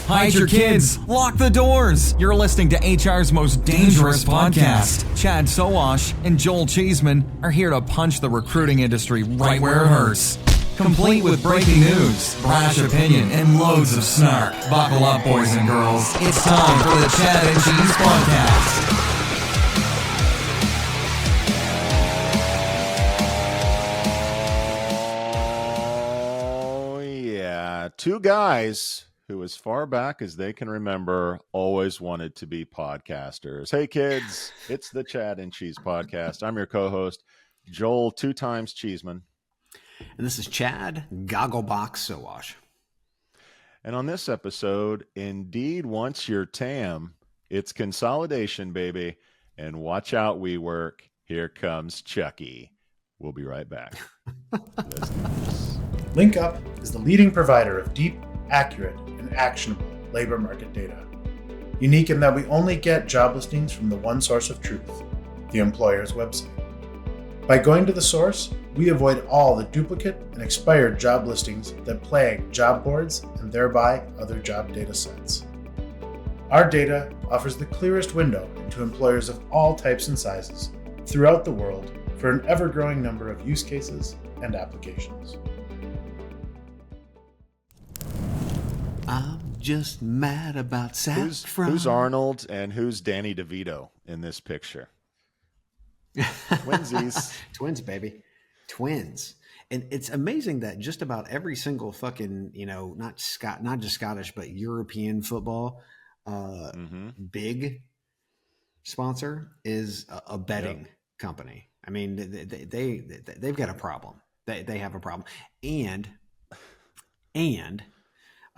hide your kids, lock the doors. You're listening to HR's most dangerous podcast. Chad Sowash and Joel Cheeseman are here to punch the recruiting industry right where it hurts. Complete with breaking news, brash opinion, and loads of snark. Buckle up, boys and girls. It's time for the Chad and Cheese Podcast. Oh, yeah. Two guys who, as far back as they can remember, always wanted to be podcasters. Hey, kids, it's the Chad and Cheese Podcast. I'm your co-host, Joel, 2 times Cheeseman. And this is Chad, Gogglebox-mania. And on this episode, indeed, once you're TAM, it's consolidation, baby. And watch out, WeWork. Here comes Chucky. We'll be right back. LinkUp is the leading provider of deep, accurate, and actionable labor market data. Unique in that we only get job listings from the one source of truth, the employer's website. By going to the source, we avoid all the duplicate and expired job listings that plague job boards and thereby other job data sets. Our data offers the clearest window into employers of all types and sizes throughout the world for an ever-growing number of use cases and applications. I'm just mad about saffron. Who's Arnold and who's Danny DeVito in this picture? Twinsies. Twins, baby. Twins. And it's amazing that just about every single fucking, not just Scottish, but European football big sponsor is a betting company. I mean, they've got a problem. They have a problem. And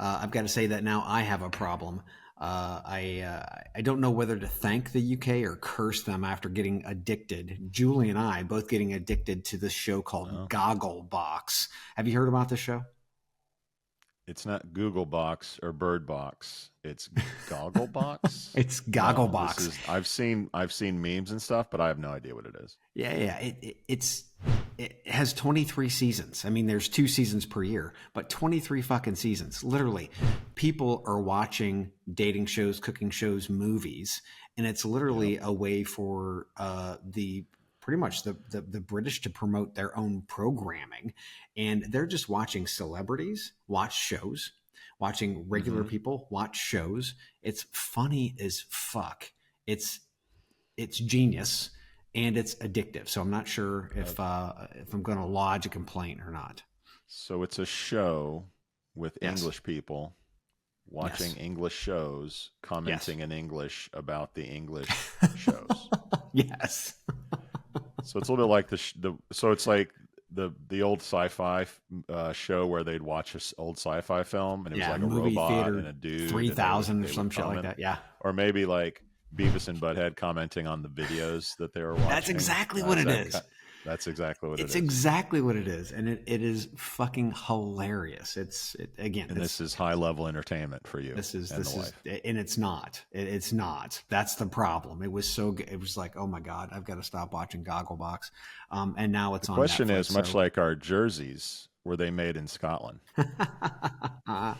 I've got to say that now I have a problem. I don't know whether to thank the UK or curse them after getting addicted. Julie and I both getting addicted to this show called Gogglebox. Have you heard about this show? It's not Google Box or Bird Box. It's Gogglebox. It's Gogglebox. No, I've seen memes and stuff, but I have no idea what it is. Yeah. It has 23 seasons. I mean, there's 2 seasons per year, but 23 fucking seasons. Literally, people are watching dating shows, cooking shows, movies, and it's literally a way for the British to promote their own programming, and they're just watching celebrities watch shows, watching regular people watch shows. It's funny as fuck. It's genius. And it's addictive. So I'm not sure if I'm going to lodge a complaint or not. So it's a show with English people watching English shows, commenting in English about the English shows. Yes. So it's a little bit like so it's like the old sci-fi show where they'd watch an old sci-fi film and it was like a robot theater, and a dude. 3000 or some shit like that. Yeah. Or maybe like Beavis and Butthead commenting on the videos that they were watching. That's exactly what it is. That's exactly what it is. It's exactly what it is. And it is fucking hilarious. And this is high level entertainment for you. And it's not. It's not. That's the problem. It was so good. It was like, oh my God, I've got to stop watching Gogglebox. And now it's on Netflix. The question is, much like our jerseys, were they made in Scotland? I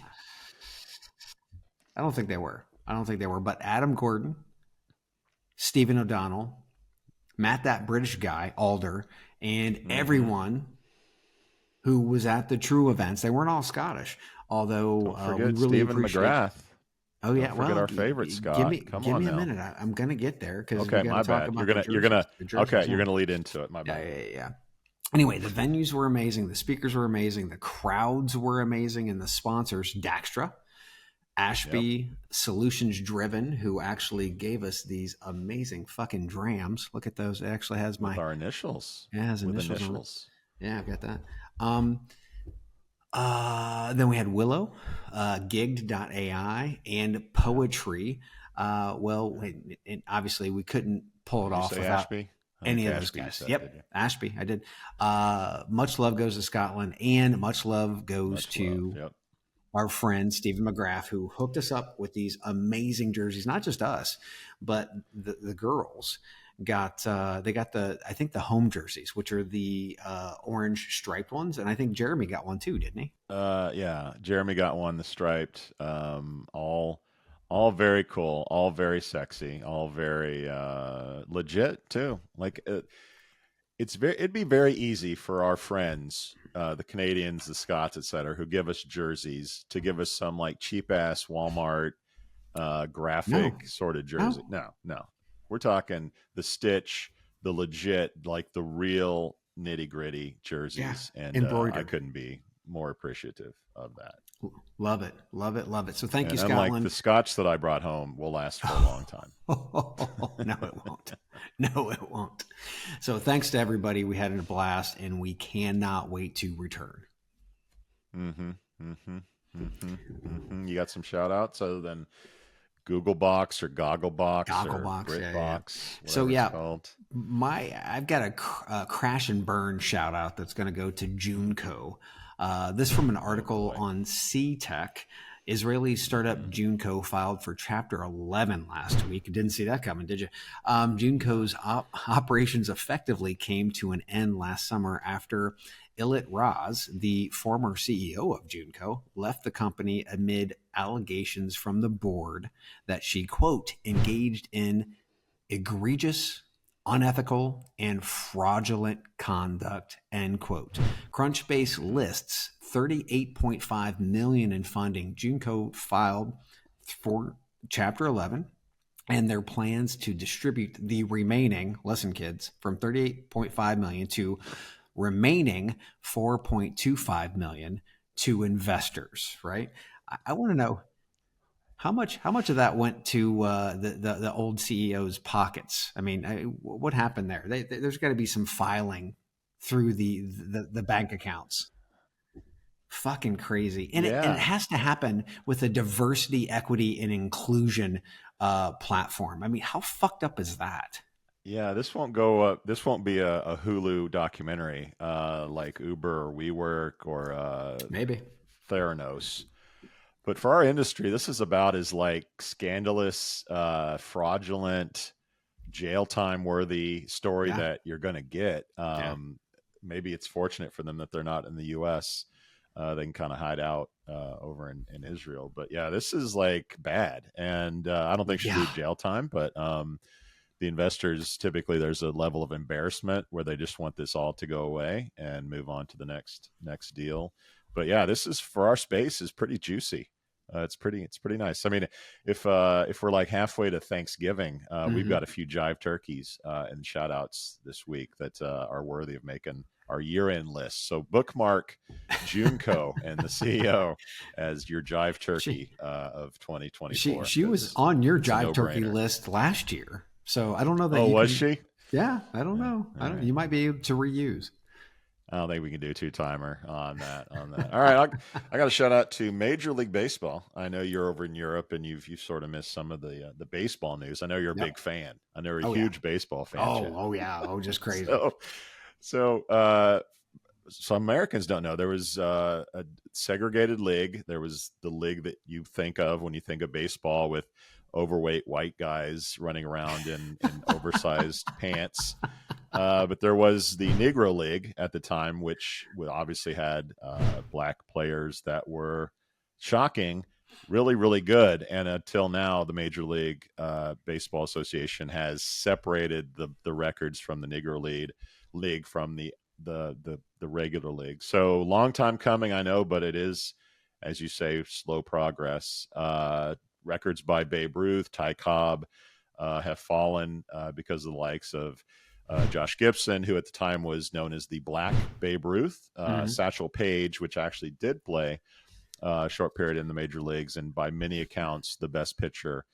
don't think they were. But Adam Gordon, Stephen O'Donnell, Matt, that British guy, Alder, and everyone who was at the True events. They weren't all Scottish, although we really Stephen appreciate. McGrath. Oh yeah, forget our favorite Scott. Give me a minute. I'm gonna get there because okay, my bad. You're gonna lead into it. My bad. Yeah. Anyway, the venues were amazing, the speakers were amazing, the crowds were amazing, and the sponsors, Daxtra, Ashby, Solutions Driven, who actually gave us these amazing fucking drams. Look at those. It actually has with our initials. Yeah, it has initials. Yeah, I've got that. Then we had Willow, Gigged.ai, and Poetry. And obviously we couldn't pull it off without Ashby? any of those guys. Yep, Ashby, I did. Much love goes to Scotland, and much love goes to our friend Stephen McGrath, who hooked us up with these amazing jerseys. Not just us, but the girls. got they got I think the home jerseys, which are the orange striped ones, and I think Jeremy got one too, didn't he? Yeah, Jeremy got one, the striped. All very cool, all very sexy, all very legit too. Like it'd be very easy for our friends, the Canadians, the Scots, etc., who give us jerseys, to give us some like cheap ass Walmart graphic sort of jersey. No, we're talking the stitch, the legit, like the real nitty gritty jerseys, and I couldn't be more appreciative of that. Love it, love it, love it. So thank you, Scotland. Scotland. The scotch that I brought home will last for a long time. No, it won't. No, it won't. So thanks to everybody. We had a blast, and we cannot wait to return. You got some shout outs other than Googlebox or Gogglebox or BritBox? So I've got a crash and burn shout out that's going to go to Joonko. This from an article on C-Tech. Israeli startup Joonko filed for Chapter 11 last week. Didn't see that coming, did you? Joonko's operations effectively came to an end last summer after Ilit Raz, the former CEO of Joonko, left the company amid allegations from the board that she, quote, engaged in egregious, unethical, and fraudulent conduct, end quote. Crunchbase lists $38.5 million in funding Joonko filed for Chapter 11, and their plans to distribute the remaining, listen kids, from $38.5 million to remaining $4.25 million to investors, right? I want to know how much of that went to the old CEO's pockets. I mean, what happened there? There's got to be some filing through the bank accounts. Fucking crazy. And it has to happen with a diversity, equity, and inclusion platform. I mean, how fucked up is that? Yeah, this won't go up. This won't be a Hulu documentary like Uber or WeWork or maybe Theranos. But for our industry, this is about as like scandalous, fraudulent, jail time worthy story that you're going to get. Maybe it's fortunate for them that they're not in the U.S. They can kind of hide out over in Israel. But yeah, this is like bad. And I don't think she did jail time, but the investors, typically there's a level of embarrassment where they just want this all to go away and move on to the next deal. But yeah, this is, for our space, is pretty juicy. It's pretty nice. I mean, if we're like halfway to Thanksgiving, we've got a few jive turkeys and shout outs this week that are worthy of making our year-end list. So bookmark Joonko and the CEO as your jive turkey of 2024. She was on your jive turkey list last year. So I don't know that. Was she? Yeah, I don't know. You might be able to reuse. I don't think we can do a two-timer on that. All right, I got a shout out to Major League Baseball. I know you're over in Europe and you've sort of missed some of the baseball news. I know you're a big fan. I know you're a huge baseball fan. Just crazy. So some Americans don't know there was a segregated league. There was the league that you think of when you think of baseball, with overweight white guys running around in oversized pants. But there was the Negro League at the time, which obviously had black players that were shocking, really, really good. And until now, the Major League Baseball Association has separated the records from the Negro League from the regular league. So long time coming, I know, but it is, as you say, slow progress. Records by Babe Ruth, Ty Cobb have fallen because of the likes of Josh Gibson, who at the time was known as the Black Babe Ruth, Satchel Paige, which actually did play a short period in the major leagues, and by many accounts, the best pitcher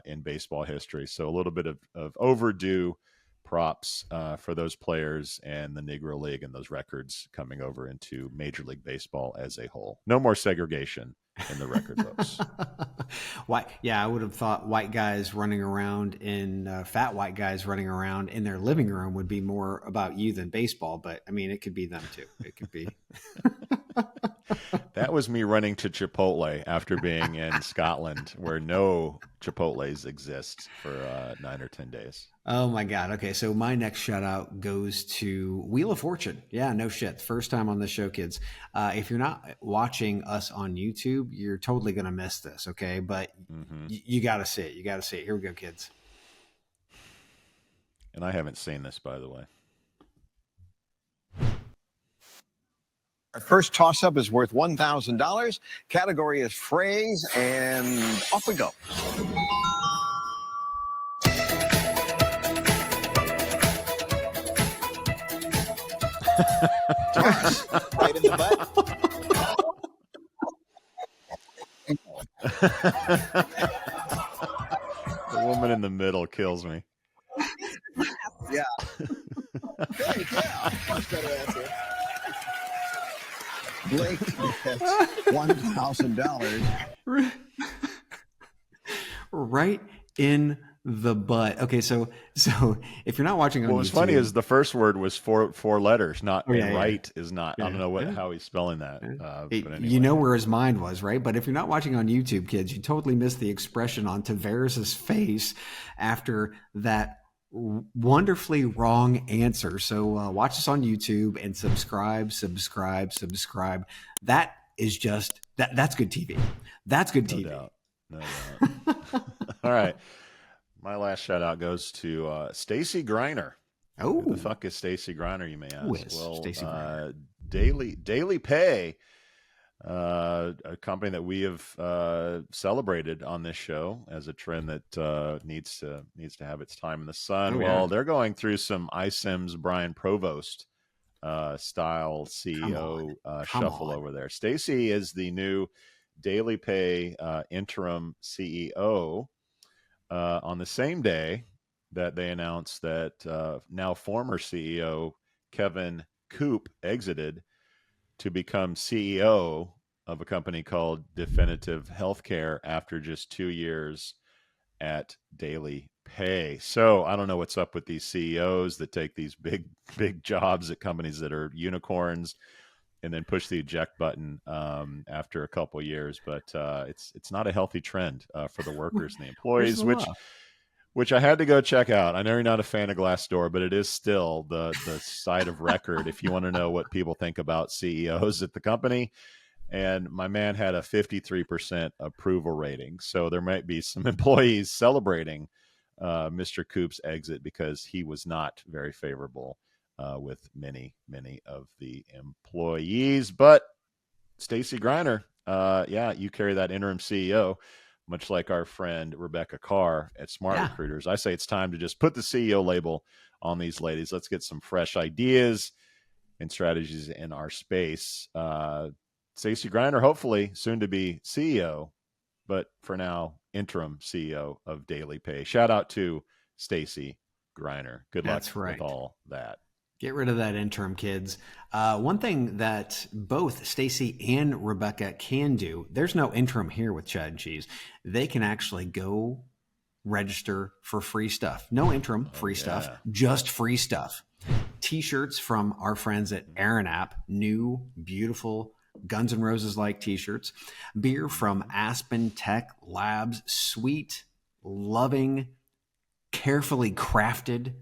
in baseball history. So a little bit of overdue props for those players and the Negro League and those records coming over into Major League Baseball as a whole. No more segregation in the record books. I would have thought white guys running around fat white guys running around in their living room would be more about you than baseball, but I mean, it could be them too. It could be. That was me running to Chipotle after being in Scotland, where no Chipotles exist for 9 or 10 days. Oh my God. Okay. So my next shout out goes to Wheel of Fortune. Yeah, no shit. First time on the show, kids. If you're not watching us on YouTube, you're totally going to miss this. Okay. But you got to see it. You got to see it. Here we go, kids. And I haven't seen this, by the way. Our first toss-up is worth $1,000. Category is phrase, and off we go. Yes, right in the butt. The woman in the middle kills me. Yeah. Hey, yeah. Much better answer. Blake gets $1,000. Right in the butt. Okay, so if you're not watching on what was YouTube, funny is the first word was four letters, not right yeah. is not. Yeah, I don't know how he's spelling that. But anyway. You know where his mind was, right? But if you're not watching on YouTube, kids, you totally missed the expression on Tavares' face after that wonderfully wrong answer. So watch us on YouTube and subscribe. That is just that's good TV. That's good TV. No doubt. All right. My last shout out goes to Stacy Griner. Oh, who the fuck is Stacy Griner, you may ask? Who is Stacy Griner? Dailypay, a company that we have celebrated on this show as a trend that needs to have its time in the sun. They're going through some iSIMS Brian Provost style CEO shuffle over there. Stacy is the new Dailypay interim CEO. On the same day that they announced that now former CEO Kevin Koop exited to become CEO of a company called Definitive Healthcare after just 2 years at Dailypay. So I don't know what's up with these CEOs that take these big jobs at companies that are unicorns and then push the eject button after a couple of years. But it's not a healthy trend for the workers and the employees, which I had to go check out. I know you're not a fan of Glassdoor, but it is still the site of record if you want to know what people think about CEOs at the company. And my man had a 53% approval rating. So there might be some employees celebrating Mr. Koop's exit because he was not very favorable with many of the employees. But Stacy Griner, you carry that interim CEO, much like our friend Rebecca Carr at Smart Recruiters. I say it's time to just put the CEO label on these ladies. Let's get some fresh ideas and strategies in our space. Stacy Griner, hopefully soon to be CEO, but for now, interim CEO of Dailypay. Shout out to Stacy Griner. Good luck with all that. Get rid of that interim, kids. One thing that both Stacy and Rebecca can do, there's no interim here with Chad and Cheese. They can actually go register for free stuff. No interim, free stuff, just free stuff. T-shirts from our friends at Aaron App, new, beautiful Guns N' Roses-like T-shirts. Beer from Aspen Tech Labs, sweet, loving, carefully crafted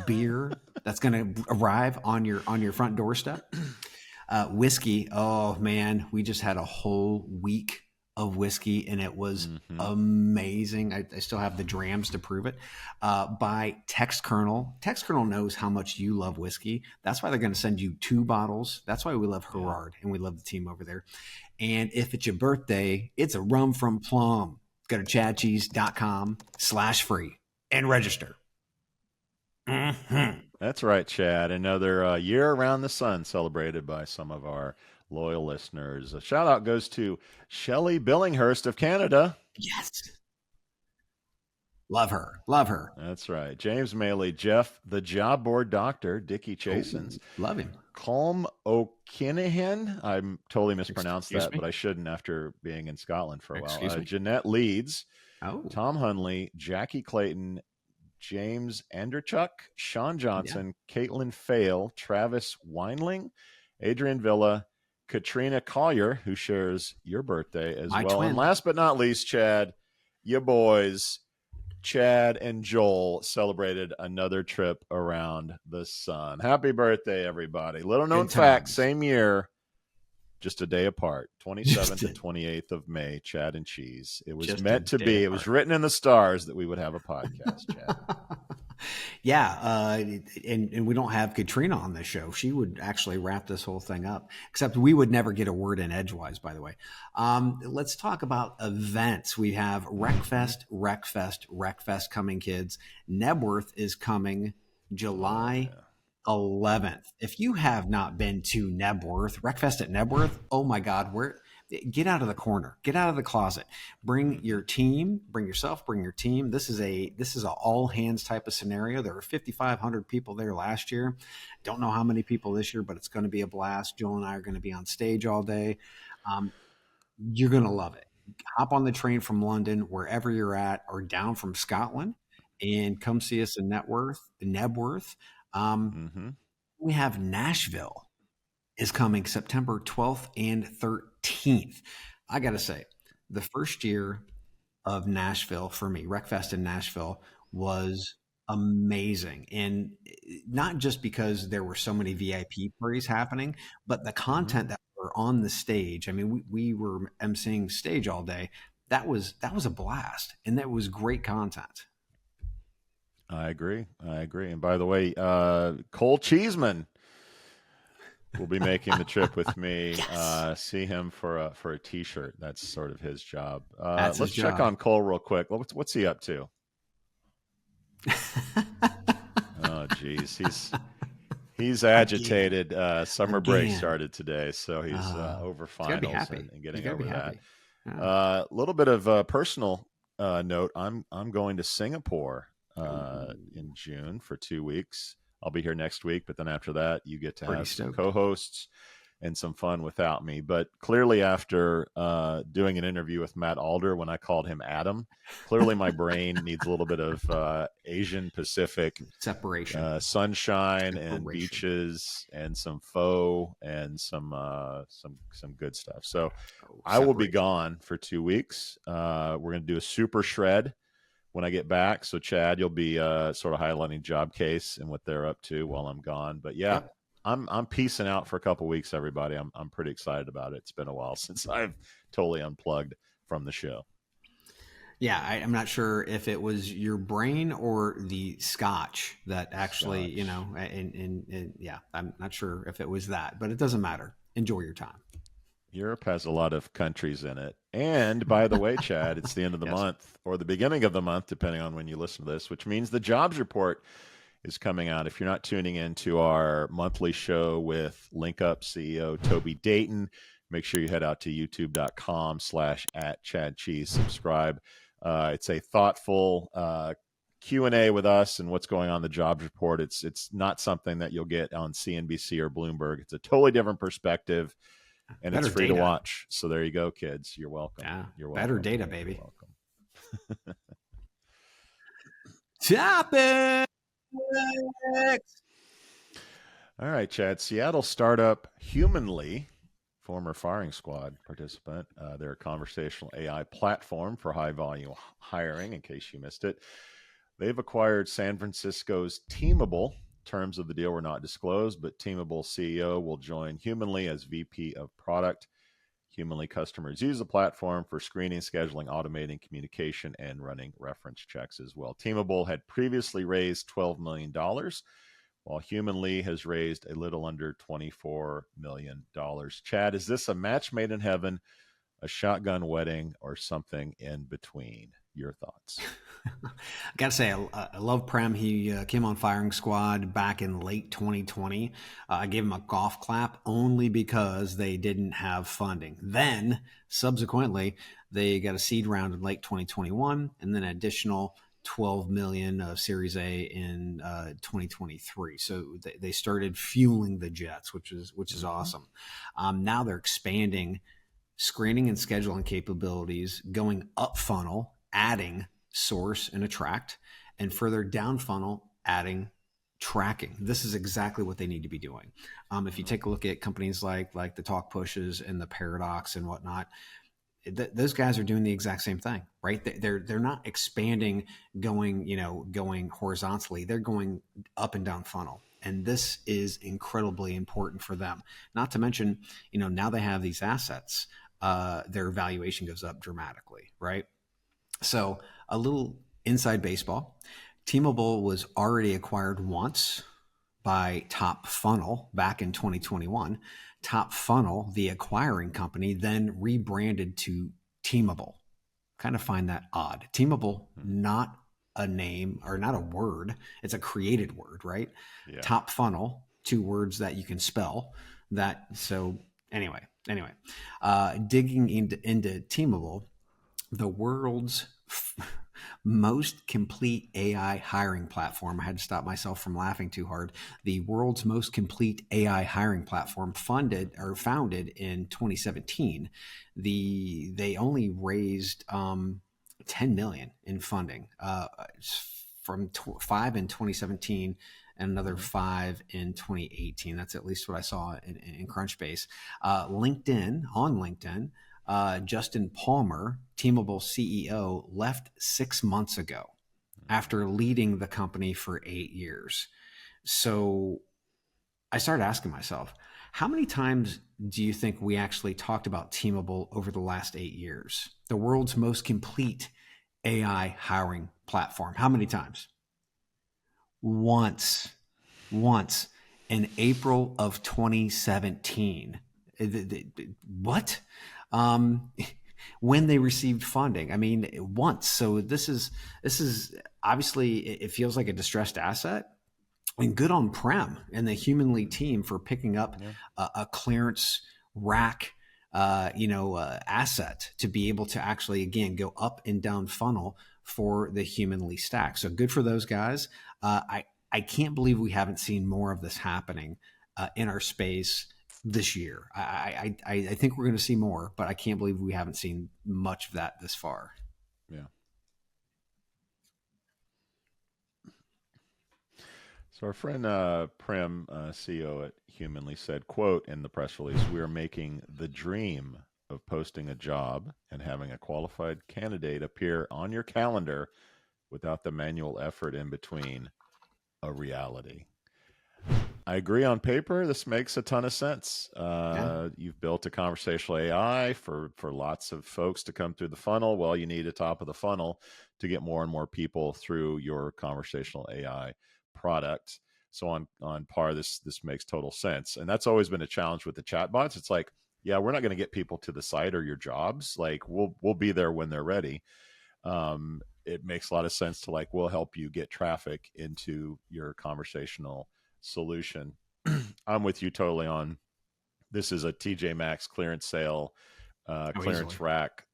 beer that's going to arrive on your front doorstep. Whiskey. Oh man, we just had a whole week of whiskey and it was amazing. I still have the drams to prove it. By Text Kernel. Text Kernel knows how much you love whiskey. That's why they're going to send you 2 bottles. That's why we love Gerard and we love the team over there. And if it's your birthday, it's a rum from Plum. Go to chadcheese.com/free. and register. That's right, Chad. Another year around the sun celebrated by some of our loyal listeners. A shout out goes to Shelley Billinghurst of Canada. Yes. Love her. Love her. That's right. James Maley, Jeff, the Job Board Doctor, Dickie Chasins. Love him. Colm O'Kinahan. I'm totally mispronounced but I shouldn't after being in Scotland for a while. Jeanette Leeds. Tom Hunley, Jackie Clayton, James Anderchuk, Sean Johnson, Caitlin Fail, Travis Weinling, Adrian Villa, Katrina Collier, who shares your birthday as My well. twin. And last but not least, Chad, your boys, Chad and Joel, celebrated another trip around the sun. Happy birthday, everybody. Little known fact, same year, just a day apart, 27th to 28th of May, Chad and Cheese. It was Just meant to be. It was written in the stars that we would have a podcast, Chad. Yeah, and we don't have Katrina on this show. She would actually wrap this whole thing up, except we would never get a word in edgewise, by the way. Let's talk about events. We have RecFest coming, kids. Nebworth is coming July 11th. If you have not been to Nebworth, RecFest at Nebworth, oh my God, get out of the corner, get out of the closet, bring your team, bring yourself, bring your team. This is a all hands type of scenario. There were 5,500 people there last year. Don't know how many people this year, but it's going to be a blast. Joel and I are going to be on stage all day. You're going to love it. Hop on the train from London, wherever you're at, or down from Scotland, and come see us in Nebworth. We have Nashville is coming September 12th and 13th. I got to say, the first year of Nashville for me, RecFest in Nashville, was amazing. And not just because there were so many VIP parties happening, but the content that were on the stage. I mean, we were emceeing stage all day. That was a blast. And that was great content. I agree. And by the way, Cole Cheeseman will be making the trip with me. Yes. See him for a T-shirt. That's sort of his job. Let's check on Cole real quick. What's he up to? Oh, geez, he's agitated. Summer break started today, so he's over finals and getting over that. A little bit of a personal note. I'm going to Singapore in June for 2 weeks. I'll be here next week, but then after that, you get to have some co-hosts and some fun without me. But clearly after doing an interview with Matt Alder when I called him Adam, clearly my brain needs a little bit of Asian Pacific separation, sunshine and beaches and some pho and some good stuff. So I will be gone for 2 weeks. We're going to do a super shred when I get back. So Chad, you'll be sort of highlighting Job Case and what they're up to while I'm gone. But yeah, I'm peacing out for a couple weeks, everybody. I'm pretty excited about it. It's been a while since I've totally unplugged from the show. Yeah, I'm not sure if it was your brain or the scotch that actually, and yeah, I'm not sure if it was that, but it doesn't matter. Enjoy your time. Europe has a lot of countries in it. And by the way, Chad, it's the end of the month or the beginning of the month, depending on when you listen to this, which means the jobs report is coming out. If you're not tuning into our monthly show with LinkUp CEO Toby Dayton, make sure you head out to youtube.com/@ChadCheese. Subscribe. It's a thoughtful Q&A with us and what's going on in the jobs report. It's not something that you'll get on CNBC or Bloomberg. It's a totally different perspective. And better it's free to watch. So there you go, kids. You're welcome. Yeah, you're welcome. Better data, baby. You're welcome. Topics. All right, Chad. Seattle startup Humanly, former Firing Squad participant. They're a conversational AI platform for high-volume hiring, in case you missed it. They've acquired San Francisco's TEAMABLE. Terms of the deal were not disclosed, but TEAMABLE CEO will join Humanly as VP of Product. Humanly customers use the platform for screening, scheduling, automating communication, and running reference checks as well. TEAMABLE had previously raised $12 million, while Humanly has raised a little under $24 million. Chad, is this a match made in heaven, a shotgun wedding, or something in between? Your thoughts? I gotta say, I love Prem. He came on Firing Squad back in late 2020. I gave him a golf clap only because they didn't have funding. Then, subsequently, they got a seed round in late 2021, and then an additional $12 million of Series A in 2023. So they started fueling the jets, which is awesome. Now they're expanding screening and scheduling capabilities, going up funnel, adding source and attract, and further down funnel, adding tracking. This is exactly what they need to be doing. If you take a look at companies like the Talk Pushes and the Paradox and whatnot, those guys are doing the exact same thing, right? They're not expanding, going horizontally. They're going up and down funnel. And this is incredibly important for them. Not to mention, now they have these assets, their valuation goes up dramatically, right? So a little inside baseball. TEAMABLE was already acquired once by Top Funnel back in 2021. Top Funnel, the acquiring company, then rebranded to TEAMABLE. Kind of find that odd. TEAMABLE, not a name or not a word. It's a created word, right? Yeah. Top Funnel, 2 words that you can spell. Anyway, digging into TEAMABLE, the world's most complete AI hiring platform. I had to stop myself from laughing too hard. The world's most complete AI hiring platform, founded in 2017. They only raised 10 million in funding, from 5 in 2017 and another 5 in 2018. That's at least what I saw in Crunchbase. LinkedIn. Justin Palmer, TEAMABLE CEO, left 6 months ago after leading the company for 8 years. So I started asking myself, how many times do you think we actually talked about TEAMABLE over the last 8 years? The world's most complete AI hiring platform. How many times? Once in April of 2017. What? When they received funding. I mean, once. So this is obviously, it feels like a distressed asset, and good on Prem and the Human Lead team for picking up a clearance rack, asset to be able to actually, again, go up and down funnel for the Human Lead stack. So good for those guys. I can't believe we haven't seen more of this happening in our space this year. I think we're going to see more, but I can't believe we haven't seen much of that this far. Yeah. So our friend Prem, CEO at Humanly, said, quote, in the press release, "We are making the dream of posting a job and having a qualified candidate appear on your calendar without the manual effort in between a reality." I agree. On paper, this makes a ton of sense. You've built a conversational AI for lots of folks to come through the funnel. Well, you need a top of the funnel to get more and more people through your conversational AI product. So on par, this makes total sense. And that's always been a challenge with the chatbots. It's like, yeah, we're not going to get people to the site or your jobs. Like we'll be there when they're ready. It makes a lot of sense to we'll help you get traffic into your conversational solution. I'm with you totally on this. Is a TJ Maxx clearance sale, clearance rack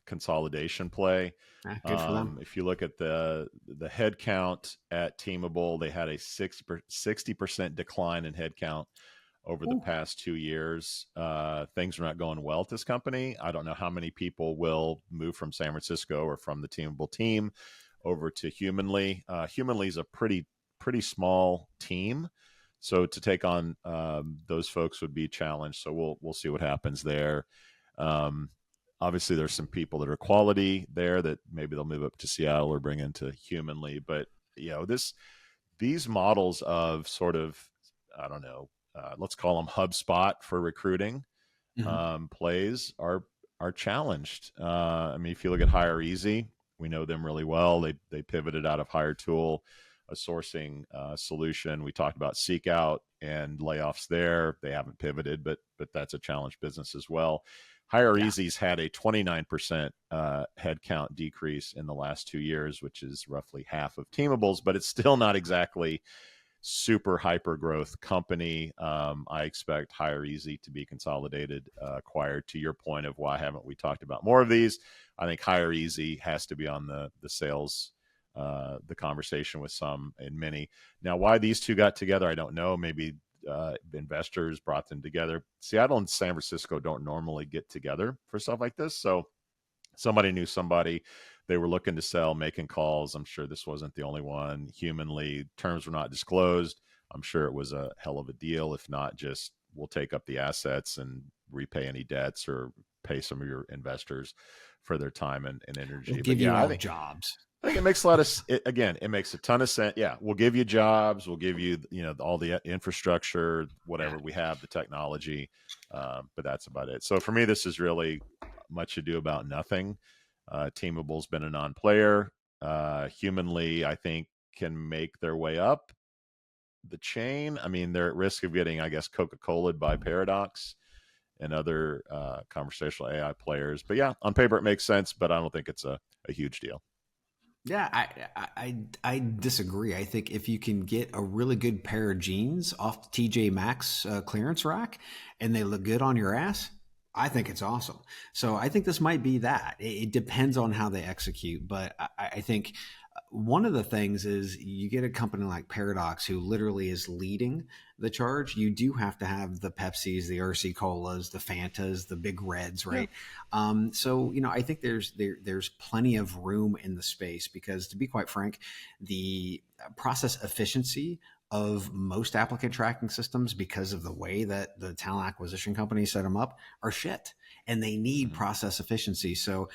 consolidation play. Good for them. If you look at the head count at TEAMABLE, they had a 60% decline in head count over the past 2 years. Things are not going well at this company. I don't know how many people will move from San Francisco or from the TEAMABLE team over to Humanly. Humanly is a pretty small team, so to take on those folks would be a challenge. So we'll see what happens there. Obviously, there's some people that are quality there that maybe they'll move up to Seattle or bring into Humanly. But these models of sort of, I don't know, let's call them HubSpot for recruiting plays are challenged. I mean, if you look at Hire Easy, we know them really well. They pivoted out of HireTool, a sourcing solution. We talked about Seek Out and layoffs there. They haven't pivoted, but that's a challenged business as well. Hire Easy's had a 29% headcount decrease in the last 2 years, which is roughly half of TEAMABLE's, but it's still not exactly super hyper growth company. I expect Hire Easy to be consolidated, acquired. To your point of why haven't we talked about more of these? I think Hire Easy has to be on the sales, the conversation with some and many. Now, why these two got together, I don't know. Maybe investors brought them together. Seattle and San Francisco don't normally get together for stuff like this. So somebody knew somebody. They were looking to sell, making calls. I'm sure this wasn't the only one. Humanly, terms were not disclosed. I'm sure it was a hell of a deal. If not, just we'll take up the assets and repay any debts or pay some of your investors for their time and energy. We'll give But yeah, you all I think jobs. it makes a lot of it makes a ton of sense. Yeah, we'll give you jobs, we'll give you all the infrastructure, whatever we have, the technology, but that's about it. So for me, this is really much ado about nothing. TEAMABLE's been a non-player. Humanly, I think can make their way up the chain. I mean, they're at risk of getting, I guess, Coca-Cola'd by Paradox and other conversational AI players. But yeah, on paper it makes sense, but I don't think it's a huge deal. Yeah, I disagree. I think if you can get a really good pair of jeans off the TJ Maxx clearance rack and they look good on your ass, I think it's awesome. So I think this might be that. It depends on how they execute, but I think one of the things is you get a company like Paradox who literally is leading the charge. You do have to have the Pepsis, the RC Colas, the Fantas, the Big Reds, right? Yeah. So I think there's plenty of room in the space because, to be quite frank, the process efficiency of most applicant tracking systems, because of the way that the talent acquisition companies set them up, are shit, and they need process efficiency. So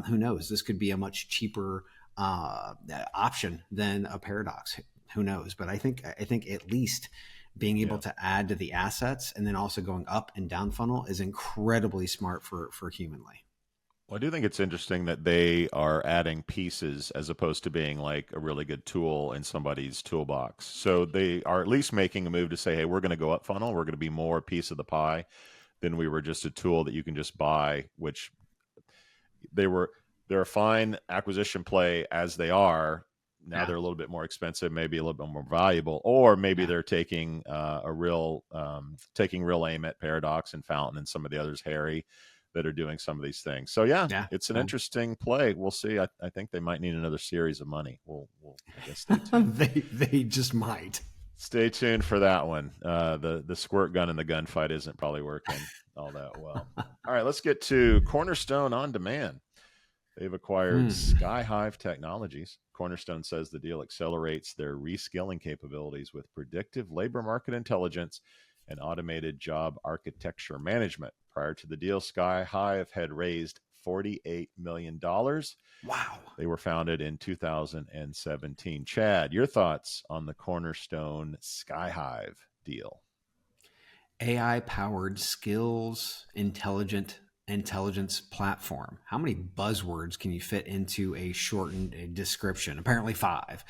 who knows? This could be a much cheaper option than a Paradox. Who knows? But I think at least being able to add to the assets and then also going up and down funnel is incredibly smart for Humanly. Well, I do think it's interesting that they are adding pieces as opposed to being like a really good tool in somebody's toolbox. So they are at least making a move to say, hey, we're going to go up funnel. We're going to be more a piece of the pie than we were just a tool that you can just buy, which they're a fine acquisition play as they are. Now they're a little bit more expensive, maybe a little bit more valuable, or maybe they're taking real aim at Paradox and Fountain and some of the others, Harri, that are doing some of these things. So it's an interesting play. We'll see. I think they might need another series of money. We'll I guess stay tuned. they just might. Stay tuned for that one. The squirt gun and the gunfight isn't probably working all that well. All right, let's get to Cornerstone on Demand. They've acquired SkyHive Technologies. Cornerstone says the deal accelerates their reskilling capabilities with predictive labor market intelligence and automated job architecture management. Prior to the deal, SkyHive had raised $48 million. Wow. They were founded in 2017. Chad, your thoughts on the Cornerstone SkyHive deal? AI-powered skills intelligence platform. How many buzzwords can you fit into a shortened description? Apparently 5.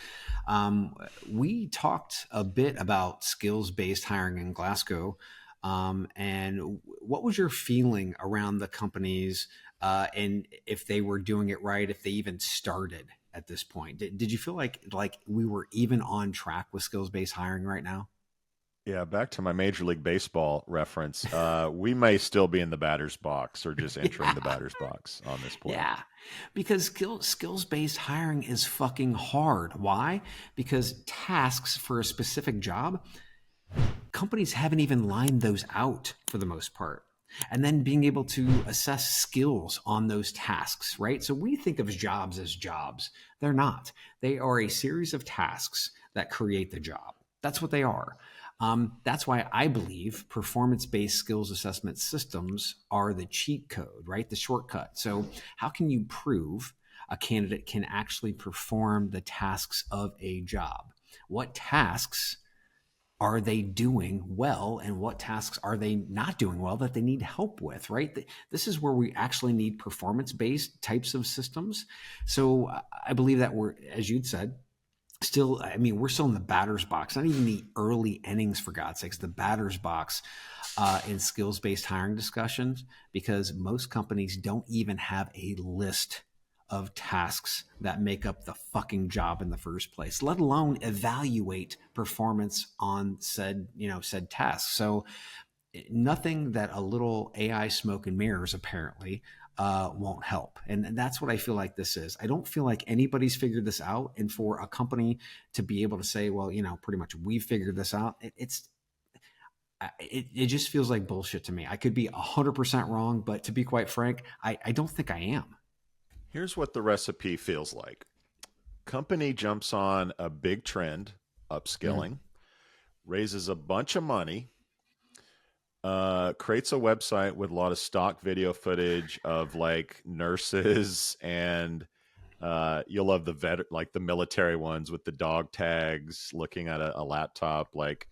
We talked a bit about skills-based hiring in Glasgow. And what was your feeling around the companies and if they were doing it right, if they even started at this point? Did you feel like we were even on track with skills-based hiring right now? Yeah, back to my Major League Baseball reference. We may still be in the batter's box or just entering the batter's box on this point. Yeah, because skills-based hiring is fucking hard. Why? Because tasks for a specific job, companies haven't even lined those out for the most part. And then being able to assess skills on those tasks, right? So we think of jobs as jobs. They're not. They are a series of tasks that create the job. That's what they are. That's why I believe performance-based skills assessment systems are the cheat code, right? The shortcut. So how can you prove a candidate can actually perform the tasks of a job? What tasks are they doing well, and what tasks are they not doing well that they need help with, right? This is where we actually need performance-based types of systems. So I believe that we're, as you'd said, we're still in the batter's box, not even the early innings, for God's sakes, the batter's box in skills-based hiring discussions, because most companies don't even have a list of tasks that make up the fucking job in the first place, let alone evaluate performance on said tasks. So nothing that a little AI smoke and mirrors apparently won't help. And that's what I feel like this is. I don't feel like anybody's figured this out. And for a company to be able to say, well, pretty much we've figured this out, it just feels like bullshit to me. I could be 100% wrong, but to be quite frank, I don't think I am. Here's what the recipe feels like. Company jumps on a big trend, upskilling, raises a bunch of money, creates a website with a lot of stock video footage of like nurses and you'll love like the military ones with the dog tags looking at a laptop, like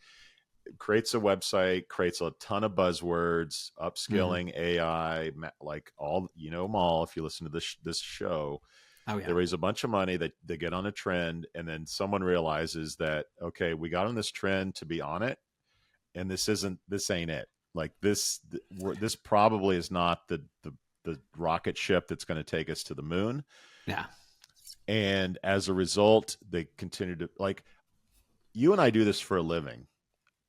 creates a website, creates a ton of buzzwords, upskilling, AI, like all, you know them all if you listen to this show. Oh, yeah. They raise a bunch of money, they get on a trend, and then someone realizes that, okay, we got on this trend to be on it, and this ain't it. Like this probably is not the rocket ship that's going to take us to the moon. Yeah. And as a result, they continue to, like, you and I do this for a living.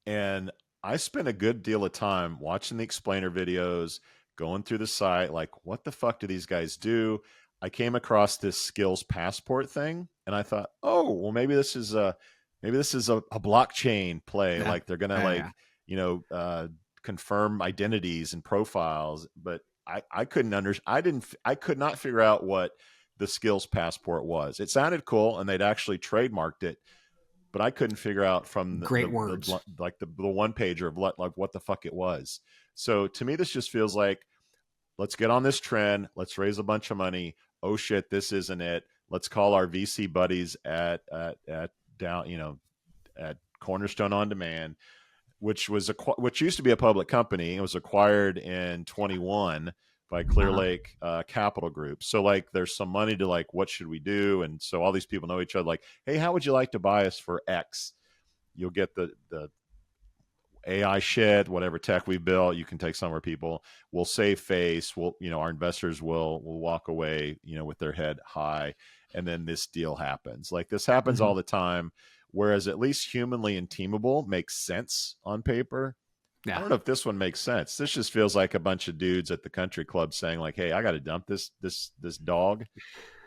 And I spent a good deal of time watching the explainer videos, going through the site, like, what the fuck do these guys do? I came across this skills passport thing, and I thought, oh, well, maybe this is a blockchain play. Yeah. Like they're gonna confirm identities and profiles. But I could not figure out what the skills passport was. It sounded cool, and they'd actually trademarked it, but I couldn't figure out from the one pager of what the fuck it was. So to me, this just feels like, let's get on this trend. Let's raise a bunch of money. Oh shit, this isn't it. Let's call our VC buddies at Cornerstone On Demand, which used to be a public company. It was acquired in 21 by Clear Lake Capital Group. So like, there's some money to like, what should we do? And so all these people know each other. Like, hey, how would you like to buy us for X? You'll get the AI shit, whatever tech we built. You can take some of our people. We'll save face. Our investors will walk away, with their head high. And then this deal happens. Like this happens all the time. Whereas at least Humanly and TEAMABLE makes sense on paper. Yeah. I don't know if this one makes sense. This just feels like a bunch of dudes at the country club saying like, hey, I got to dump this dog.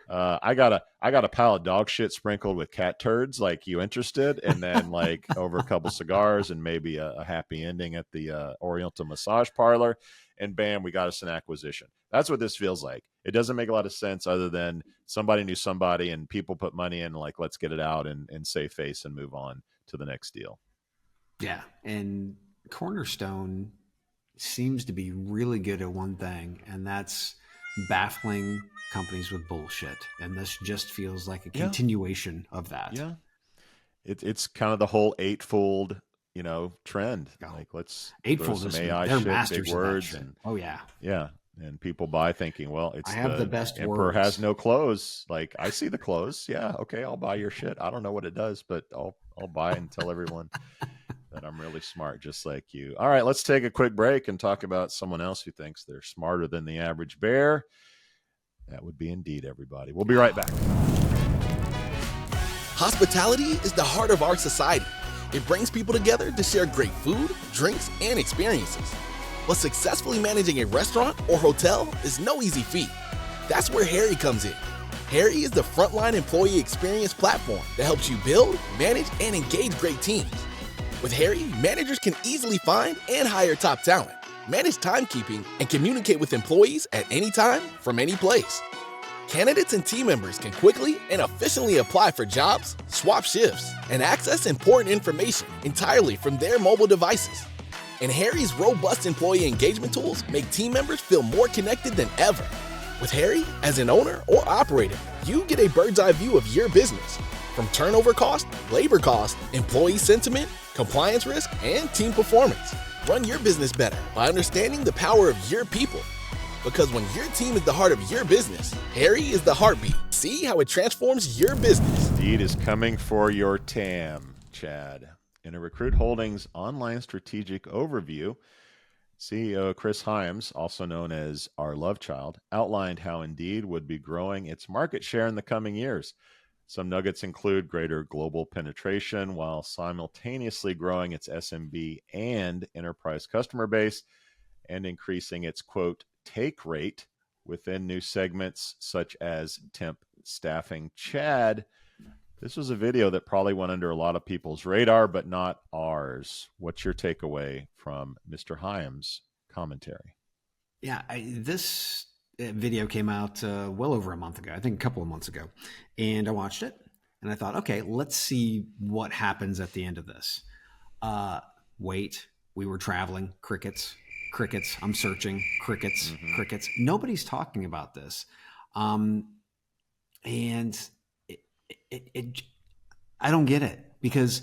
I got a pile of dog shit sprinkled with cat turds. Like, you interested? And then like over a couple cigars and maybe a happy ending at the Oriental massage parlor, and bam, we got us an acquisition. That's what this feels like. It doesn't make a lot of sense other than somebody knew somebody and people put money in, like, let's get it out and save face and move on to the next deal. Yeah. And Cornerstone seems to be really good at one thing, and that's baffling companies with bullshit. And this just feels like a continuation of that. Yeah. It's kind of the whole eightfold, trend. Like, let's eightfold some is AI they're shit, masters big words, of that and yeah. And people buy thinking, well, I have the best emperor words. has no clothes. Like, I see the clothes. Yeah. Okay. I'll buy your shit. I don't know what it does, but I'll buy it and tell everyone that I'm really smart, just like you. All right, let's take a quick break and talk about someone else who thinks they're smarter than the average bear. That would be Indeed, everybody. We'll be right back. Hospitality is the heart of our society. It brings people together to share great food, drinks, and experiences. But successfully managing a restaurant or hotel is no easy feat. That's where Harri comes in. Harri is the frontline employee experience platform that helps you build, manage, and engage great teams. With Harri, managers can easily find and hire top talent, manage timekeeping, and communicate with employees at any time from any place. Candidates and team members can quickly and efficiently apply for jobs, swap shifts, and access important information entirely from their mobile devices. And Harri's robust employee engagement tools make team members feel more connected than ever. With Harri, as an owner or operator, you get a bird's eye view of your business, from turnover cost, labor cost, employee sentiment, compliance risk, and team performance. Run your business better by understanding the power of your people. Because when your team is the heart of your business, Harri is the heartbeat. See how it transforms your business. Indeed is coming for your TAM, Chad. In a Recruit Holdings online strategic overview, CEO Chris Hyams, also known as our love child, outlined how Indeed would be growing its market share in the coming years. Some nuggets include greater global penetration while simultaneously growing its SMB and enterprise customer base and increasing its, quote, take rate within new segments such as temp staffing. Chad, this was a video that probably went under a lot of people's radar, but not ours. What's your takeaway from Mr. Hyams' commentary? Yeah, this video came out well over a month ago, I think a couple of months ago, and I watched it and I thought, okay, let's see what happens at the end of this. Wait, we were traveling, crickets, I'm searching, crickets. Nobody's talking about this. And I don't get it, because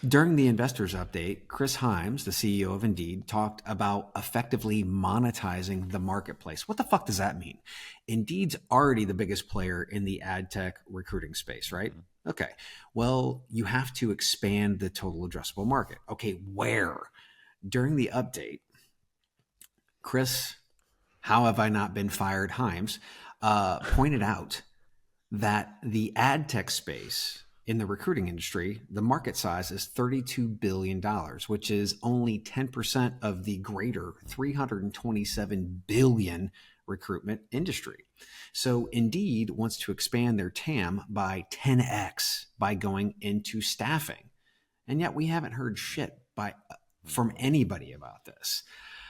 during the investors update, Chris Himes, the CEO of Indeed, talked about effectively monetizing the marketplace. What the fuck does that mean? Indeed's already the biggest player in the ad tech recruiting space, right? Okay. Well, you have to expand the total addressable market. Okay, where? During the update, Chris, how have I not been fired, Himes, pointed out that the ad tech space in the recruiting industry, the market size is $32 billion, which is only 10% of the greater $327 billion recruitment industry. So Indeed wants to expand their TAM by 10x by going into staffing. And yet we haven't heard shit from anybody about this.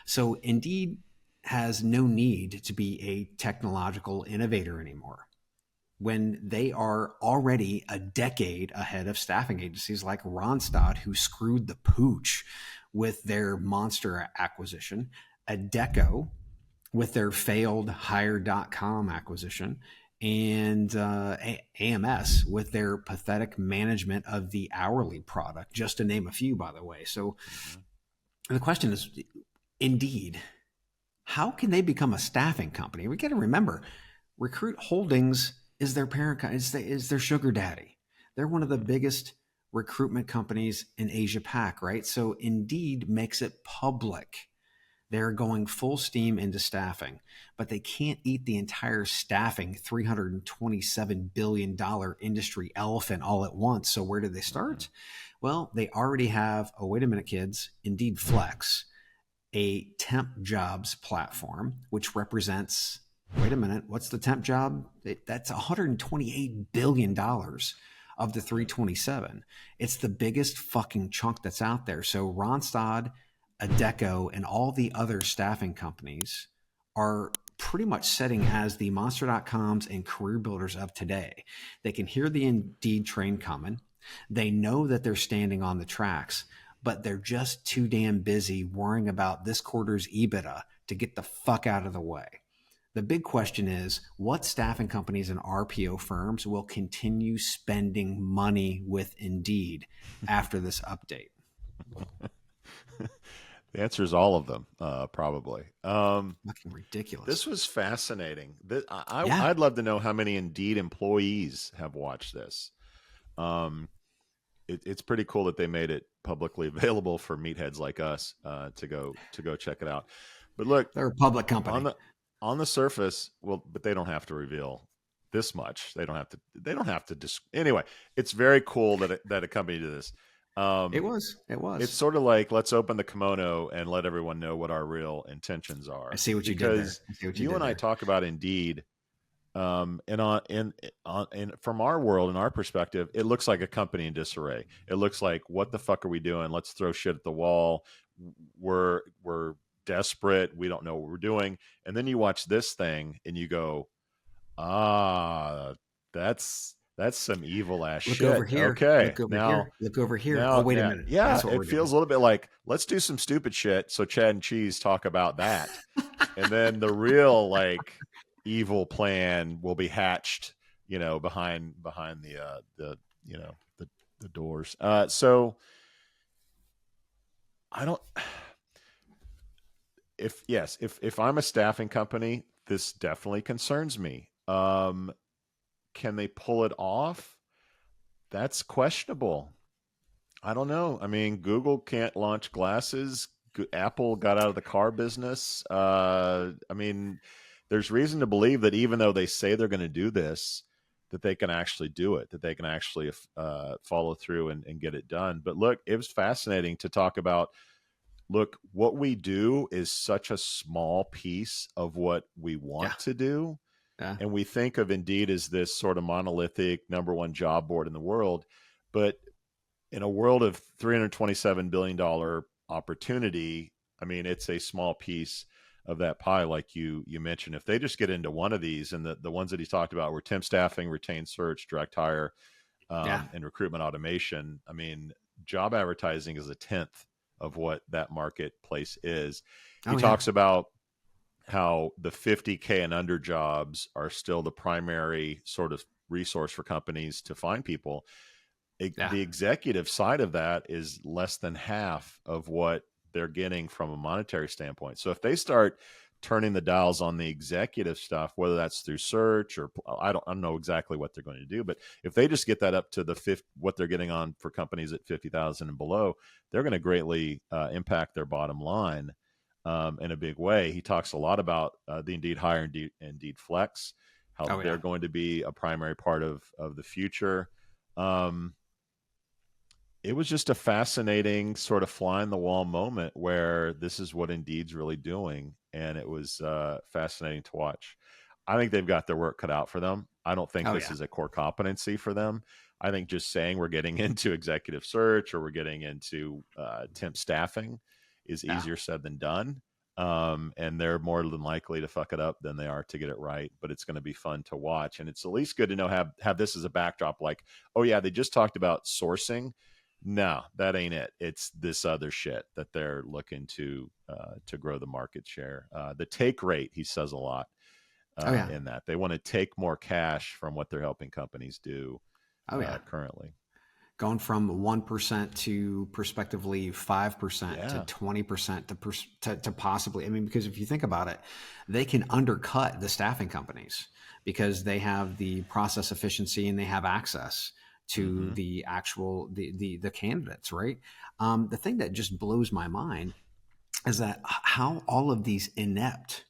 So Indeed has no need to be a technological innovator anymore, when they are already a decade ahead of staffing agencies like Randstad, who screwed the pooch with their monster acquisition, Adecco with their failed Hire.com acquisition, and AMS with their pathetic management of the hourly product, just to name a few, by the way. So the question is, Indeed, how can they become a staffing company? We got to remember, Recruit Holdings is their parent, is their sugar daddy. They're one of the biggest recruitment companies in Asia Pac, right? So Indeed makes it public. They're going full steam into staffing, but they can't eat the entire staffing $327 billion industry elephant all at once. So where do they start? Well, they already have, oh, wait a minute, kids, Indeed Flex, a temp jobs platform, which represents, wait a minute, what's the temp job? That's $128 billion of the 327. It's the biggest fucking chunk that's out there. So Randstad, Adecco, and all the other staffing companies are pretty much setting as the Monster.coms and career builders of today. They can hear the Indeed train coming. They know that they're standing on the tracks, but they're just too damn busy worrying about this quarter's EBITDA to get the fuck out of the way. The big question is, what staffing companies and RPO firms will continue spending money with Indeed after this update? The answer is all of them, probably. Fucking ridiculous. This was fascinating. I'd love to know how many Indeed employees have watched this. It's pretty cool that they made it publicly available for meatheads like us to go check it out. But look, they're a public company. On the surface, well, but they don't have to reveal this much. They don't have to. Anyway, it's very cool that a company did this. It was. It's sort of like, let's open the kimono and let everyone know what our real intentions are. I see what you did there. Because you and I talk about Indeed, and from our world and our perspective, it looks like a company in disarray. It looks like, what the fuck are we doing? Let's throw shit at the wall. We're desperate. We don't know what we're doing. And then you watch this thing and you go, that's some evil ass shit. Over here. Okay. Look over here. Oh, wait a minute. Yeah. It feels a little bit like, let's do some stupid shit so Chad and Cheese talk about that. And then the real evil plan will be hatched, behind the doors. So I don't, if I'm a staffing company, this definitely concerns me. Can they pull it off? That's questionable. I don't know. I mean, Google can't launch glasses. Apple got out of the car business. I mean, there's reason to believe that even though they say they're going to do this, that they can actually do it, that they can actually follow through and get it done. But look, it was fascinating to talk about. Look, what we do is such a small piece of what we want to do. Yeah. And we think of Indeed as this sort of monolithic #1 job board in the world. But in a world of $327 billion opportunity, I mean, it's a small piece that pie, like you mentioned. If they just get into one of these, and the ones that he talked about were temp staffing, retained search, direct hire, and recruitment automation. I mean, job advertising is a tenth of what that marketplace is. He talks about how the 50K and under jobs are still the primary sort of resource for companies to find people. The executive side of that is less than half of what they're getting from a monetary standpoint. So if they start turning the dials on the executive stuff, whether that's through search or I don't know exactly what they're going to do, but if they just get that up to what they're getting on for companies at 50,000 and below, they're going to greatly impact their bottom line in a big way. He talks a lot about the Indeed Hire, Indeed Flex, how they're going to be a primary part of the future. It was just a fascinating sort of fly in the wall moment where this is what Indeed's really doing. And it was fascinating to watch. I think they've got their work cut out for them. I don't think this is a core competency for them. I think just saying we're getting into executive search or we're getting into temp staffing is easier said than done. And they're more than likely to fuck it up than they are to get it right. But it's going to be fun to watch. And it's at least good to know, have this as a backdrop, like, oh yeah, they just talked about sourcing. No, that ain't it. It's this other shit that they're looking to grow the market share. The take rate, he says a lot in that. They want to take more cash from what they're helping companies do currently. Going from 1% to prospectively 5% to 20% to possibly, I mean, because if you think about it, they can undercut the staffing companies because they have the process efficiency and they have access to the actual, the candidates, right? The thing that just blows my mind is that how all of these inept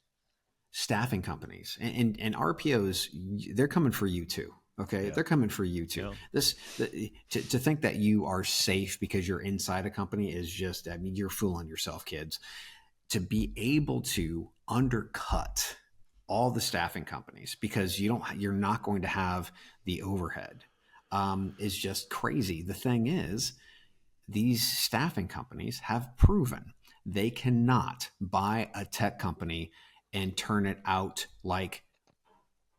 staffing companies and RPOs, they're coming for you too. Okay. They're coming for you too. To think that you are safe because you're inside a company is just, I mean, you're fooling yourself, kids. To be able to undercut all the staffing companies because you're not going to have the overhead. Is just crazy. The thing is, these staffing companies have proven they cannot buy a tech company and turn it out like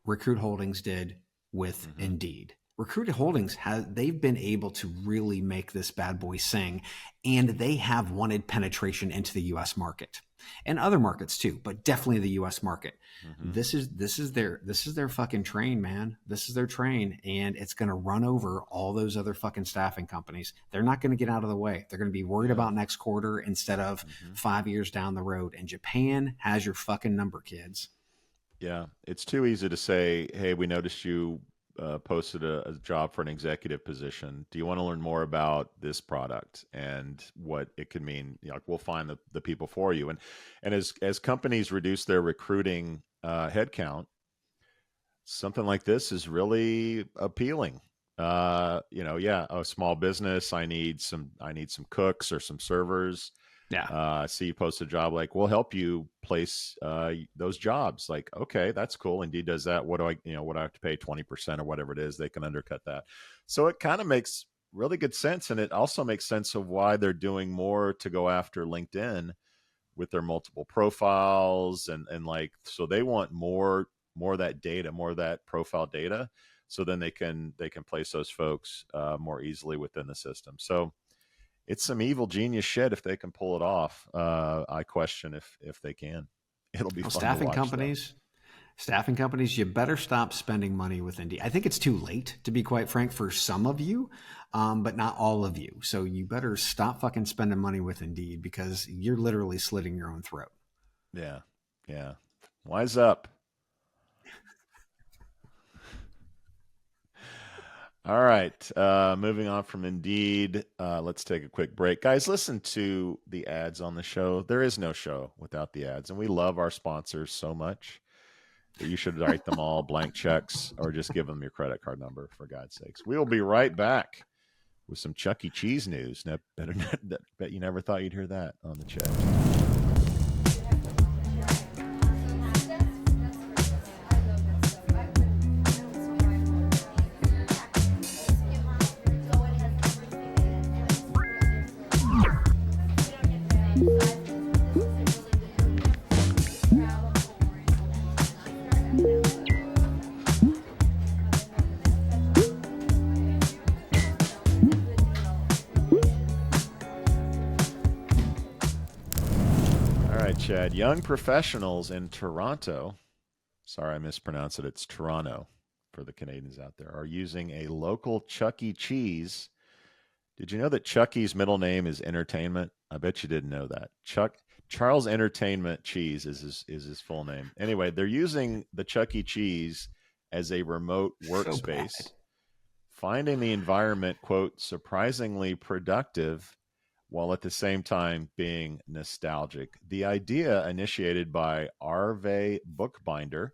Recruit Holdings did with Indeed. Recruit Holdings they've been able to really make this bad boy sing, and they have wanted penetration into the U.S. market and other markets too, but definitely the U.S. market. This is their fucking train, man. This is their train, and it's going to run over all those other fucking staffing companies. They're not going to get out of the way. They're going to be worried about next quarter instead of 5 years down the road. And Japan has your fucking number, kids. Yeah, it's too easy to say, hey, we noticed you posted a job for an executive position. Do you want to learn more about this product and what it could mean? You know, we'll find the people for you. And as companies reduce their recruiting headcount, something like this is really appealing. A small business, I need some cooks or some servers. See you post a job, like, we'll help you place those jobs. Like, okay, that's cool. Indeed does that. What do I have to pay 20% or whatever it is? They can undercut that. So it kind of makes really good sense. And it also makes sense of why they're doing more to go after LinkedIn with their multiple profiles and like, so they want more of that data, more of that profile data. So then they can place those folks more easily within the system. So it's some evil genius shit if they can pull it off. I question if they can. It'll be fun staffing to watch, companies. Staffing companies, you better stop spending money with Indeed. I think it's too late, to be quite frank, for some of you, but not all of you. So you better stop fucking spending money with Indeed because you're literally slitting your own throat. Yeah. Wise up. All right. Moving on from Indeed. Let's take a quick break. Guys, listen to the ads on the show. There is no show without the ads. And we love our sponsors so much that you should write them all blank checks or just give them your credit card number, for God's sakes. We will be right back with some Chuck E. Cheese news. Now, bet you never thought you'd hear that on the chat. Chad. Young professionals in Toronto, sorry I mispronounced it, it's Toronto for the Canadians out there, are using a local Chuck E. Cheese. Did you know that Chuck E.'s middle name is Entertainment? I bet you didn't know that. Charles Entertainment Cheese is his full name. Anyway, they're using the Chuck E. Cheese as a remote workspace, finding the environment, quote, surprisingly productive, while at the same time being nostalgic. The idea, initiated by Arve Bookbinder,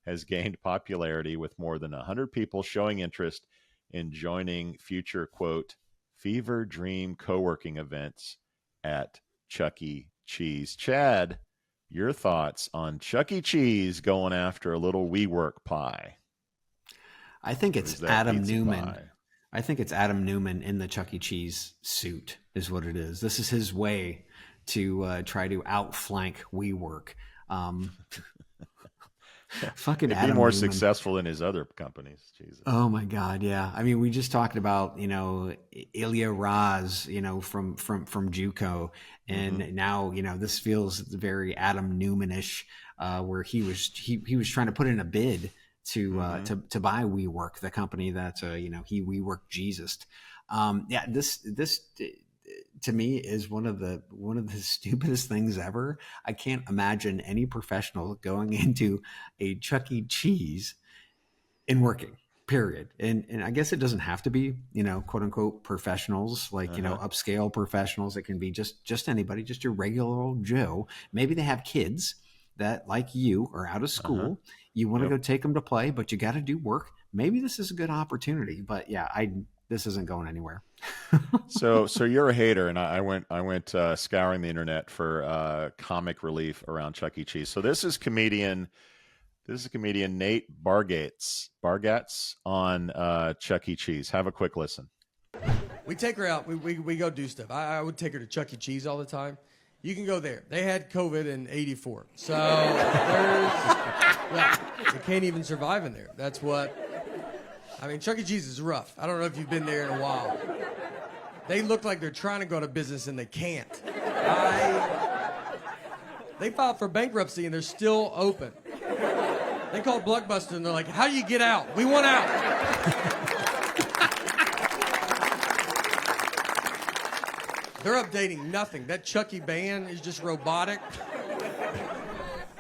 has gained popularity, with more than 100 people showing interest in joining future, quote, fever dream co-working events at Chuck E. Cheese. Chad, your thoughts on Chuck E. Cheese going after a little WeWork pie? I think it's Adam Newman. Pie? I think it's Adam Newman in the Chuck E. Cheese suit is what it is. This is his way to try to outflank WeWork. Fucking It'd Adam be more Newman. Successful than his other companies. Jesus. Oh my God, yeah. I mean, we just talked about Ilya Raz, from Joonko, and now this feels very Adam Newman-ish, where he was trying to put in a bid to buy WeWork, the company that he WeWork Jesus. This to me is one of the stupidest things ever. I can't imagine any professional going into a Chuck E. Cheese and working, period. And I guess it doesn't have to be, quote unquote professionals, like, upscale professionals. It can be just anybody, just your regular old Joe. Maybe they have kids that, like you, are out of school. You want to go take them to play, but you got to do work. Maybe this is a good opportunity, but yeah, this isn't going anywhere. So you're a hater, and I went scouring the internet for comic relief around Chuck E. Cheese. So this is comedian Nate Bargatze on Chuck E. Cheese. Have a quick listen. We take her out. We go do stuff. I would take her to Chuck E. Cheese all the time. You can go there. They had COVID in '84, so you can't even survive in there. That's what. I mean, Chuck E. Cheese is rough. I don't know if you've been there in a while. They look like they're trying to go out of business and they can't. They filed for bankruptcy and they're still open. They called Blockbuster and they're like, how do you get out? We want out. They're updating nothing. That Chuck E. band is just robotic.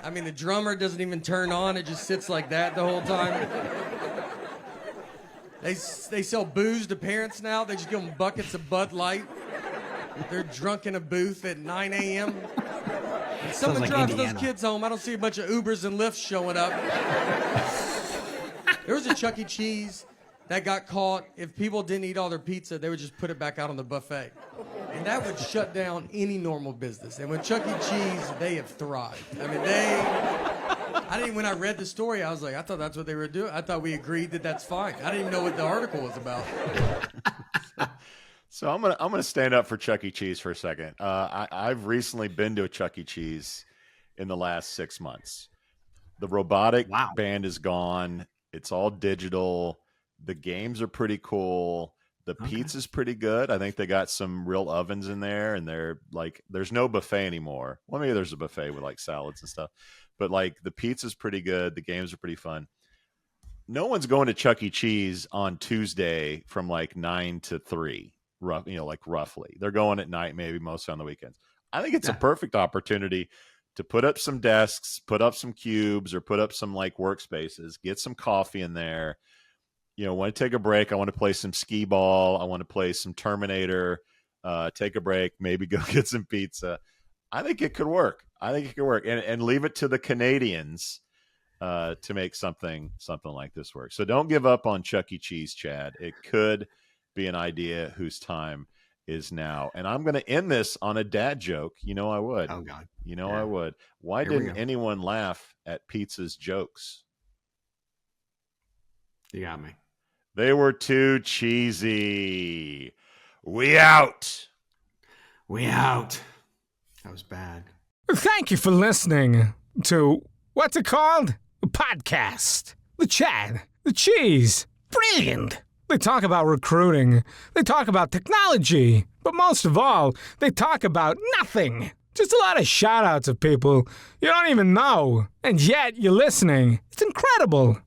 I mean, the drummer doesn't even turn on. It just sits like that the whole time. They sell booze to parents now. They just give them buckets of Bud Light. They're drunk in a booth at 9 a.m. And someone drives those kids home. I don't see a bunch of Ubers and Lyfts showing up. There was a Chuck E. Cheese that got caught. If people didn't eat all their pizza, they would just put it back out on the buffet. And that would shut down any normal business. And with Chuck E. Cheese, they have thrived. I mean, when I read the story, I was like, I thought that's what they were doing. I thought we agreed that that's fine. I didn't even know what the article was about. So I'm gonna stand up for Chuck E. Cheese for a second. I've recently been to a Chuck E. Cheese in the last 6 months. The robotic band is gone. It's all digital. The games are pretty cool. The pizza's pretty good. I think they got some real ovens in there, and they're like, there's no buffet anymore. Well, maybe there's a buffet with like salads and stuff, but like the pizza's pretty good. The games are pretty fun. No one's going to Chuck E. Cheese on Tuesday from like 9 to 3, roughly. They're going at night, maybe mostly on the weekends. I think it's a perfect opportunity to put up some desks, put up some cubes, or put up some like workspaces, get some coffee in there. Want to take a break. I want to play some skee ball. I want to play some Terminator, take a break, maybe go get some pizza. I think it could work. And leave it to the Canadians to make something like this work. So don't give up on Chuck E. Cheese, Chad. It could be an idea whose time is now. And I'm going to end this on a dad joke. I would. Oh, God. I would. Why didn't anyone laugh at Pizza's jokes? You got me. They were too cheesy. We out. That was bad. Thank you for listening to, what's it called? A podcast. The Chad. The Cheese. Brilliant. They talk about recruiting. They talk about technology. But most of all, they talk about nothing. Just a lot of shout-outs of people you don't even know, and yet you're listening. It's incredible.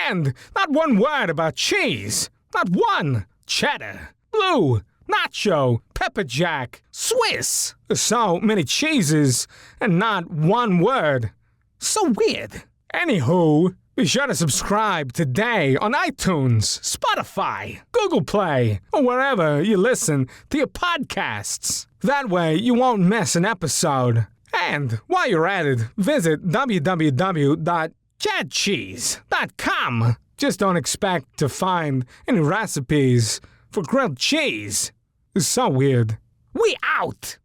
And not one word about cheese. Not one. Cheddar, blue, nacho, pepper jack, Swiss. So many cheeses, and not one word. So weird. Anywho, be sure to subscribe today on iTunes, Spotify, Google Play, or wherever you listen to your podcasts. That way you won't miss an episode. And while you're at it, visit www.chadcheese.com. Just don't expect to find any recipes for grilled cheese. It's so weird. We out!